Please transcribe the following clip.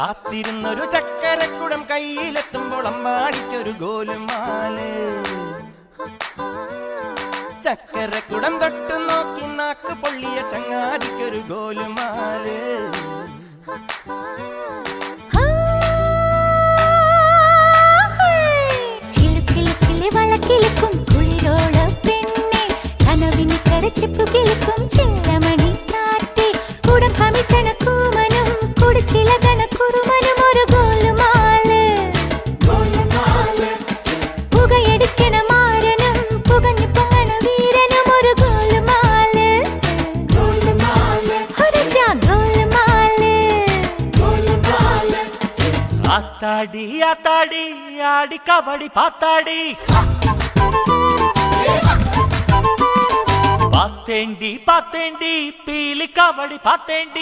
കാത്തിരുന്നൊരു ചക്കരക്കുടം കയ്യിലെത്തുമ്പോൾ അമ്മാടിക്കൊരു ഗോലുമാല്. ചക്കരക്കുടം തൊട്ടു നോക്കി നാക്ക് പൊള്ളിയ ചങ്ങാടിക്കൊരു ഗോലുമാല്. വളക്കിലുക്കും കുളിരോള പെണ്ണെ കനവിന് കരച്ചിപ്പു കിളിക്കും ചില്ലമണി കാറ്റെ കുടം കമിത്തണ കൂമനും കുടിച്ചിലകണ കുറുമനും ഒരു ഗോലുമാല്. പുകയെടുക്കണ മാരനും പുകഞ്ഞു പൊങ്ങണ വീരനും ഒരു ഗോലുമാല്. ഒരു ഗോലുമാല്. ആത്താടി ആത്താടി ആടി കബഡി പാത്താടി പാത്തേണ്ടി പാത്തേണ്ടി പീലി കബഡി പാത്തേണ്ടി.